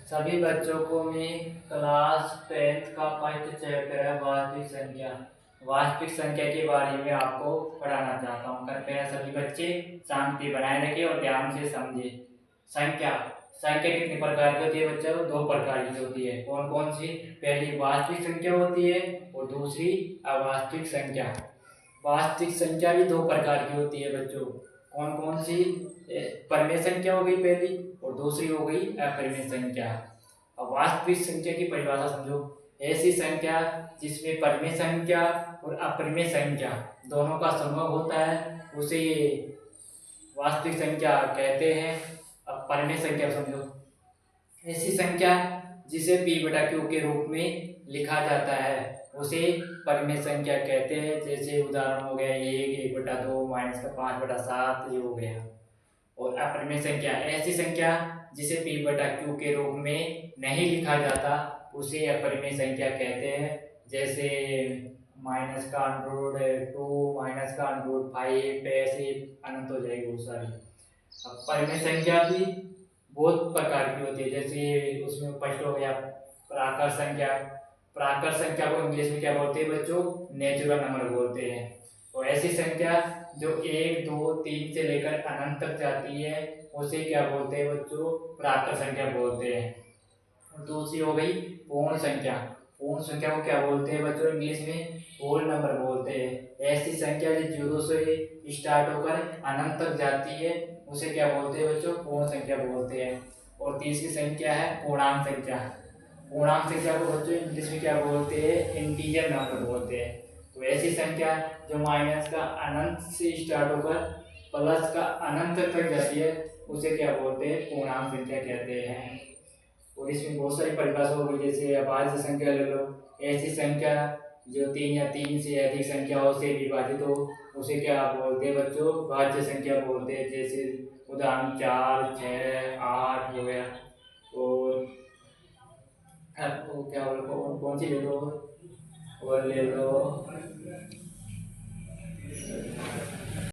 सभी बच्चों को मैं क्लास 10th का फर्स्ट चैप्टर है वास्तविक संख्या। वास्तविक संख्या के बारे में आपको पढ़ाना चाहता हूँ। कृपया सभी बच्चे शांति बनाए रखें और ध्यान से समझे। संख्या संख्या कितने प्रकार की होती है बच्चों? दो प्रकार की होती है। कौन कौन सी? पहली वास्तविक संख्या होती है और दूसरी अवास्तविक संख्या। वास्तविक संख्या भी दो प्रकार की होती है बच्चों। कौन कौन सी? परिमेय संख्या हो गई पहली और दूसरी हो गई अपरिमेय संख्या। अब वास्तविक संख्या की परिभाषा समझो। ऐसी संख्या जिसमें परिमेय संख्या और अपरिमेय संख्या दोनों का समूह होता है उसे वास्तविक संख्या कहते हैं। अब परिमेय संख्या समझो। ऐसी संख्या जिसे p/q के रूप में लिखा जाता है उसे परिमेय संख्या कहते हैं। जैसे उदाहरण हो गया 1/2 -5/7 ये हो गया। और अपरिमेय संख्या ऐसी संख्या जिसे p/q के रूप में नहीं लिखा जाता उसे अपरिमेय संख्या कहते हैं। जैसे -√2 -√5 ऐसे अनंत हो जाएगी बहुत सारी। अब परिमेय संख्या भी बहुत प्रकार की होती है। जैसे उसमें फर्स्ट हो गया प्राकृत संख्या। प्राकृत संख्या को इंग्लिश में क्या बोलते हैं बच्चों? नेचुरल नंबर बोलते हैं। तो ऐसी संख्या जो 1 2 3 से लेकर अनंत तक जाती है उसे क्या बोलते हैं बच्चों? प्राकृत संख्या बोलते हैं। और दूसरी हो गई पूर्ण संख्या। पूर्ण संख्या को क्या बोलते हैं बच्चों? इंग्लिश में होल नंबर बोलते हैं। ऐसी संख्या जो 0 से स्टार्ट होकर अनंत तक जाती है उसे क्या बोलते हैं बच्चों? पूर्ण संख्या बोलते हैं। और तीसरी संख्या है पूर्णांक संख्या। पूर्णांक संख्या को बच्चों इंग्लिश में क्या बोलते हैं? इंटीजर नंबर बोलते हैं। तो ऐसी संख्या जो माइनस का अनंत से स्टार्ट होकर प्लस का अनंत तक जाती है उसे क्या बोलते हैं? पूर्णांक संख्या कहते हैं। और इसमें बहुत सारी परिभाषा हो गई। जैसे अभाज्य संख्या ले लो। ऐसी संख्या जो 3 या 3 से अधिक संख्याओं से विभाजित हो उसे क्या बोलते हैं बच्चों? भाज्य संख्या बोलते हैं। जैसे उदाहरण 4 6 8 हो गया। और वो क्या बोलो कौन सी ले लो और ले लो